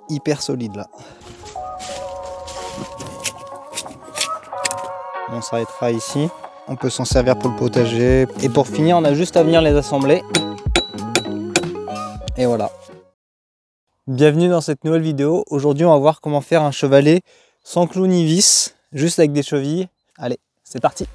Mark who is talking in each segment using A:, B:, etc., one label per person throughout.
A: hyper solide là. On s'arrêtera ici. On peut s'en servir pour le potager. Et pour finir, on a juste à venir les assembler. Et voilà. Bienvenue dans cette nouvelle vidéo. Aujourd'hui, on va voir comment faire un chevalet sans clous ni vis, juste avec des chevilles. Allez, c'est parti!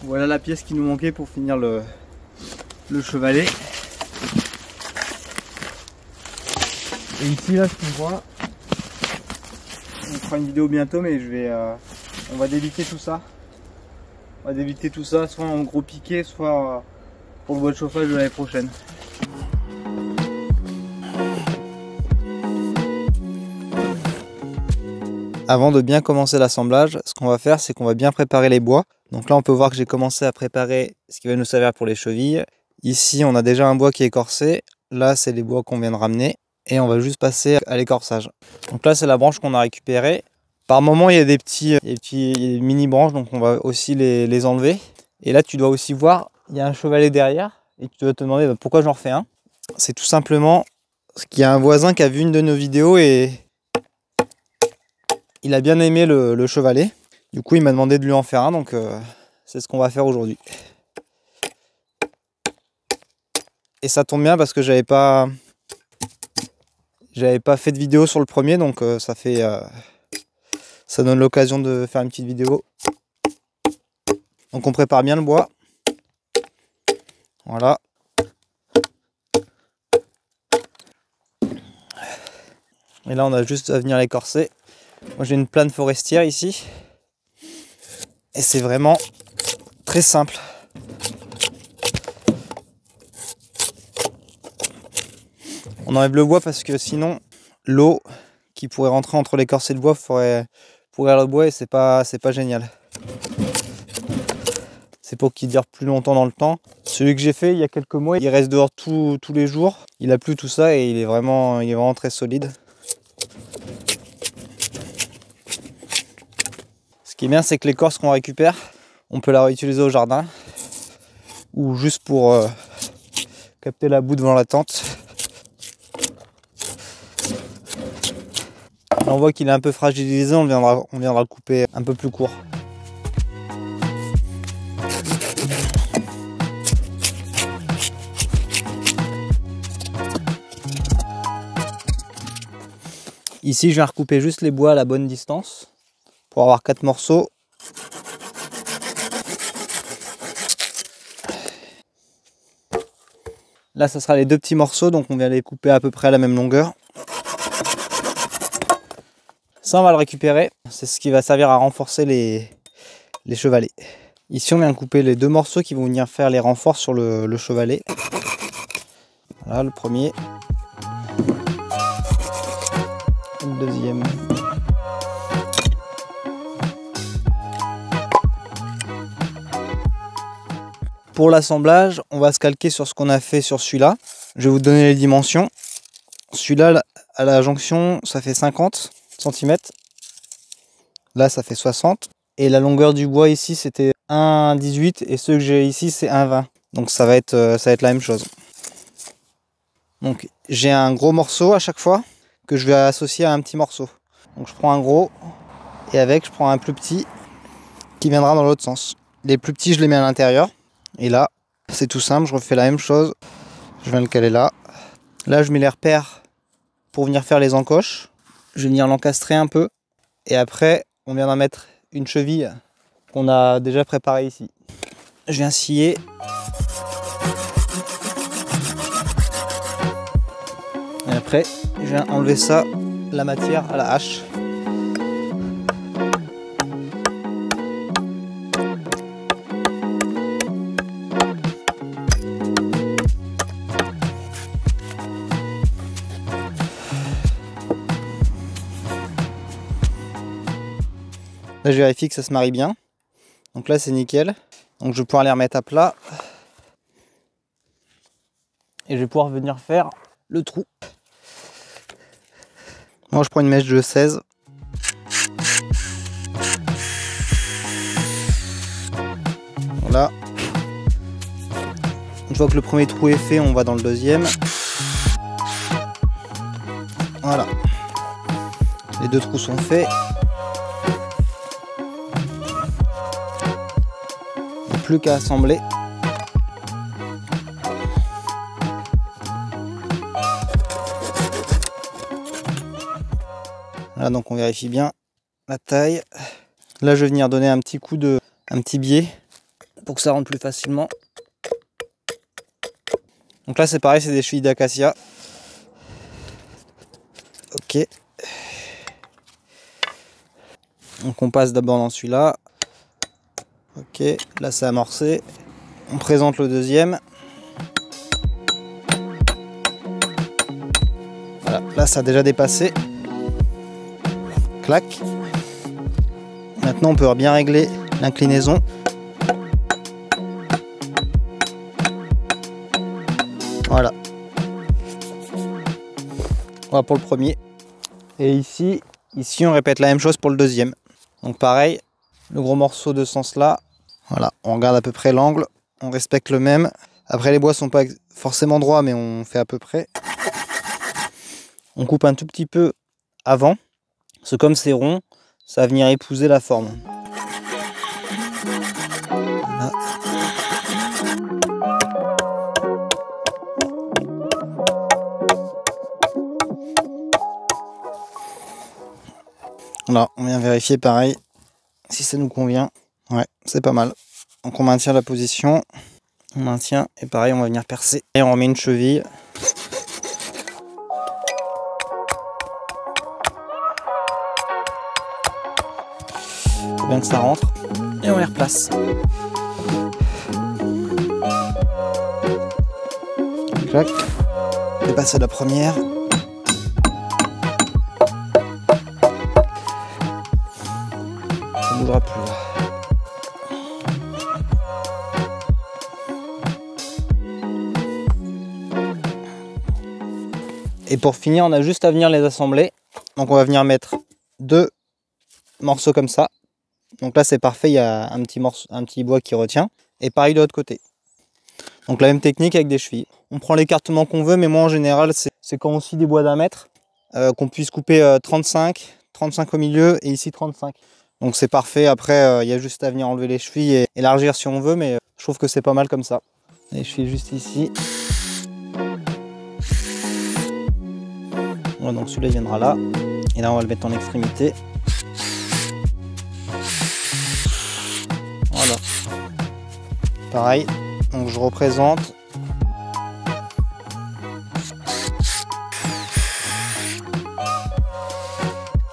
A: Voilà la pièce qui nous manquait pour finir le chevalet. Et ici là, ce qu'on voit, on fera une vidéo bientôt, mais on va débiter tout ça. On va débiter tout ça, soit en gros piqué, soit pour le bois de chauffage de l'année prochaine. Avant de bien commencer l'assemblage, ce qu'on va faire, c'est qu'on va bien préparer les bois. Donc là, on peut voir que j'ai commencé à préparer ce qui va nous servir pour les chevilles. Ici, on a déjà un bois qui est écorcé. Là, c'est les bois qu'on vient de ramener. Et on va juste passer à l'écorçage. Donc là, c'est la branche qu'on a récupérée. Par moment, il y a des mini branches, donc on va aussi les enlever. Et là, tu dois aussi voir, il y a un chevalet derrière. Et tu dois te demander pourquoi j'en refais un. C'est tout simplement parce qu'il y a un voisin qui a vu une de nos vidéos et il a bien aimé le chevalet. Du coup, il m'a demandé de lui en faire un, donc c'est ce qu'on va faire aujourd'hui. Et ça tombe bien parce que j'avais pas fait de vidéo sur le premier, donc ça donne l'occasion de faire une petite vidéo. Donc on prépare bien le bois. Voilà. Et là, on a juste à venir l'écorcer. Moi, j'ai une plane forestière ici. Et c'est vraiment très simple. On enlève le bois parce que sinon, l'eau qui pourrait rentrer entre l'écorce et le bois pourrait pourrir le bois et c'est pas génial. C'est pour qu'il dure plus longtemps dans le temps. Celui que j'ai fait il y a quelques mois, il reste dehors tous les jours. Il a plu tout ça et il est vraiment très solide. Ce qui est bien, c'est que l'écorce qu'on récupère, on peut la réutiliser au jardin ou juste pour capter la boue devant la tente. Là, on voit qu'il est un peu fragilisé, on viendra le couper un peu plus court. Ici, je viens recouper juste les bois à la bonne distance pour avoir 4 morceaux. Là, ça sera les 2 petits morceaux, donc on vient les couper à peu près à la même longueur. Ça, on va le récupérer. C'est ce qui va servir à renforcer les chevalets. Ici, on vient couper les 2 morceaux qui vont venir faire les renforts sur le chevalet. Voilà, le premier. Le deuxième. Pour l'assemblage, on va se calquer sur ce qu'on a fait sur celui-là. Je vais vous donner les dimensions. Celui-là, à la jonction, ça fait 50 cm. Là, ça fait 60. Et la longueur du bois ici, c'était 1,18 et ceux que j'ai ici, c'est 1,20. Donc ça va être la même chose. Donc j'ai un gros morceau à chaque fois que je vais associer à un petit morceau. Donc je prends un gros et avec, je prends un plus petit qui viendra dans l'autre sens. Les plus petits, je les mets à l'intérieur. Et là, c'est tout simple, je refais la même chose. Je viens le caler là. Là, je mets les repères pour venir faire les encoches. Je vais venir l'encastrer un peu. Et après, on vient d'en mettre une cheville qu'on a déjà préparée ici. Je viens scier. Et après, je viens enlever ça, la matière à la hache. Là, je vérifie que ça se marie bien. Donc là, c'est nickel. Donc je vais pouvoir les remettre à plat. et je vais pouvoir venir faire le trou. Moi je prends une mèche de 16. Voilà. Une fois que le premier trou est fait, on va dans le deuxième. Voilà. Les deux trous sont faits. Il n'y a plus qu'à assembler. Voilà, donc on vérifie bien la taille. Là, je vais venir donner un petit coup de, un petit biais pour que ça rentre plus facilement. Donc là, c'est pareil, c'est des chevilles d'acacia. Ok. Donc on passe d'abord dans celui-là. Ok, là c'est amorcé. On présente le deuxième. Voilà, là ça a déjà dépassé. Clac. Maintenant on peut bien régler l'inclinaison. Voilà. Voilà pour le premier. Et ici on répète la même chose pour le deuxième. Donc pareil, le gros morceau de ce sens-là. Voilà, on regarde à peu près l'angle, on respecte le même. Après les bois sont pas forcément droits, mais on fait à peu près. On coupe un tout petit peu avant, parce que comme c'est rond, ça va venir épouser la forme. Voilà. Là, on vient vérifier pareil si ça nous convient. Ouais, c'est pas mal. Donc on maintient la position, on maintient et pareil on va venir percer et on remet une cheville. Faut bien que ça rentre et on les replace. Clac. Je vais passer la première. Ça ne bougera plus là. Et pour finir, on a juste à venir les assembler. Donc on va venir mettre deux morceaux comme ça. Donc là c'est parfait, il y a un petit bois qui retient. Et pareil de l'autre côté. Donc la même technique avec des chevilles. On prend l'écartement qu'on veut, mais moi en général c'est quand on scie des bois d'1 mètre, qu'on puisse couper 35 au milieu et ici 35. Donc c'est parfait, après il y a juste à venir enlever les chevilles et élargir si on veut, mais je trouve que c'est pas mal comme ça. Les chevilles juste ici. Voilà, donc celui-là il viendra là. Et là on va le mettre en extrémité. Voilà. Pareil, donc je représente.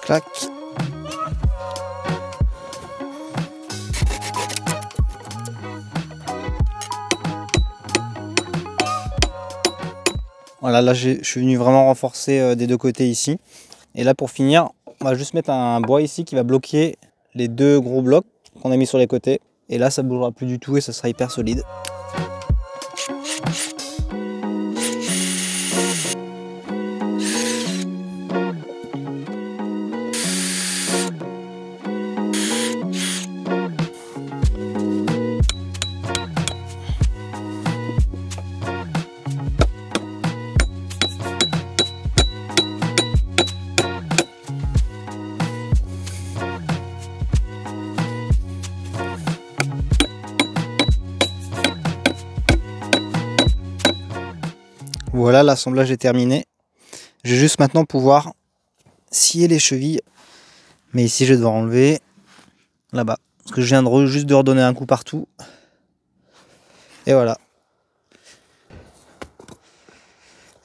A: Clac. Voilà, là je suis venu vraiment renforcer des deux côtés ici. Et là pour finir, on va juste mettre un bois ici qui va bloquer les deux gros blocs qu'on a mis sur les côtés. Et là ça ne bougera plus du tout et ça sera hyper solide. Voilà, l'assemblage est terminé. Je vais juste maintenant pouvoir scier les chevilles. Mais ici, je vais devoir enlever là-bas. Parce que je viens juste de redonner un coup partout. Et voilà.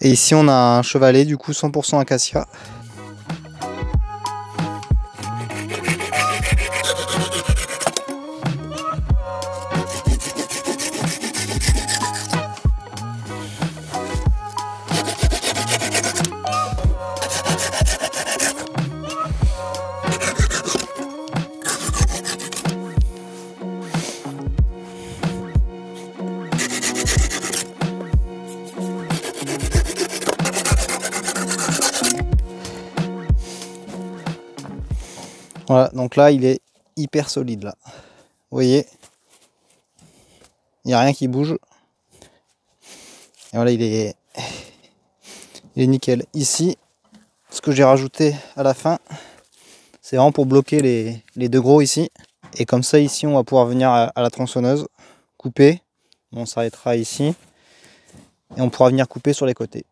A: Et ici, on a un chevalet, du coup 100% acacia. Voilà, donc là il est hyper solide là. Vous voyez, il n'y a rien qui bouge. Et voilà, il est nickel. Ici, ce que j'ai rajouté à la fin, c'est vraiment pour bloquer les deux gros ici. Et comme ça, ici, on va pouvoir venir à la tronçonneuse, couper. On s'arrêtera ici. Et on pourra venir couper sur les côtés.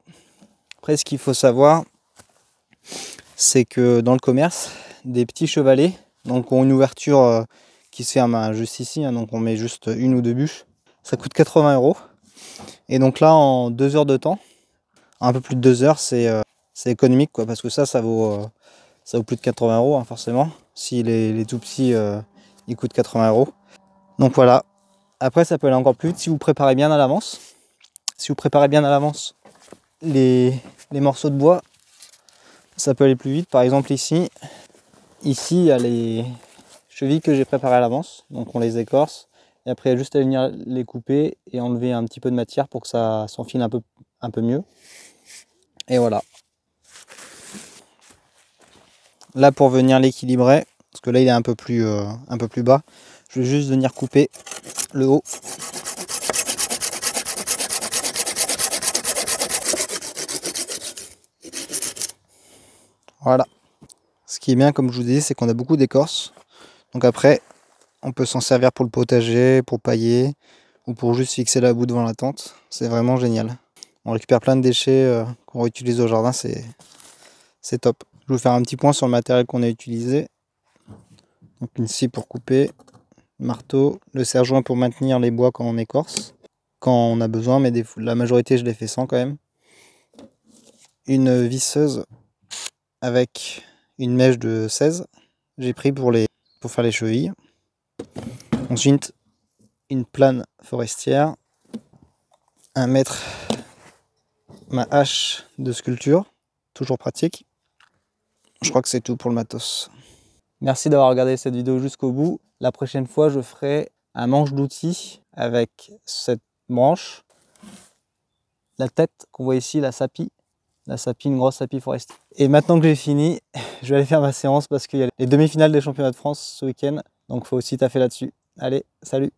A: Après, ce qu'il faut savoir, c'est que dans le commerce, des petits chevalets, donc ont une ouverture qui se ferme juste ici. Donc on met juste une ou deux bûches. Ça coûte 80 €. Et donc là, en 2 heures de temps, un peu plus de 2 heures, c'est économique, quoi, parce que ça vaut plus de 80 € hein, forcément. Si les tout petits, ils coûtent 80 €. Donc voilà. Après, ça peut aller encore plus vite si vous préparez bien à l'avance. Si vous préparez bien à l'avance les morceaux de bois, ça peut aller plus vite. Par exemple ici, il y a les chevilles que j'ai préparées à l'avance. Donc on les écorce. Et après, il y a juste à venir les couper et enlever un petit peu de matière pour que ça s'enfile un peu mieux. Et voilà. Là, pour venir l'équilibrer, parce que là il est un peu plus bas, je vais juste venir couper le haut. Voilà. Ce qui est bien, comme je vous disais, c'est qu'on a beaucoup d'écorce. Donc après, on peut s'en servir pour le potager, pour pailler, ou pour juste fixer la boue devant la tente. C'est vraiment génial. On récupère plein de déchets qu'on réutilise au jardin, c'est top. Je vais vous faire un petit point sur le matériel qu'on a utilisé. Donc une scie pour couper, marteau, le serre-joint pour maintenir les bois quand on écorce, quand on a besoin, mais la majorité je les fais sans quand même. Une visseuse avec une mèche de 16, j'ai pris pour faire les chevilles. Ensuite, une plane forestière, 1 mètre, ma hache de sculpture, toujours pratique. Je crois que c'est tout pour le matos. Merci d'avoir regardé cette vidéo jusqu'au bout. La prochaine fois, je ferai un manche d'outils avec cette branche, la tête qu'on voit ici, la sapie, une grosse sapie forestière. Et maintenant que j'ai fini, je vais aller faire ma séance parce qu'il y a les demi-finales des championnats de France ce week-end. Donc il faut aussi taffer là-dessus. Allez, salut!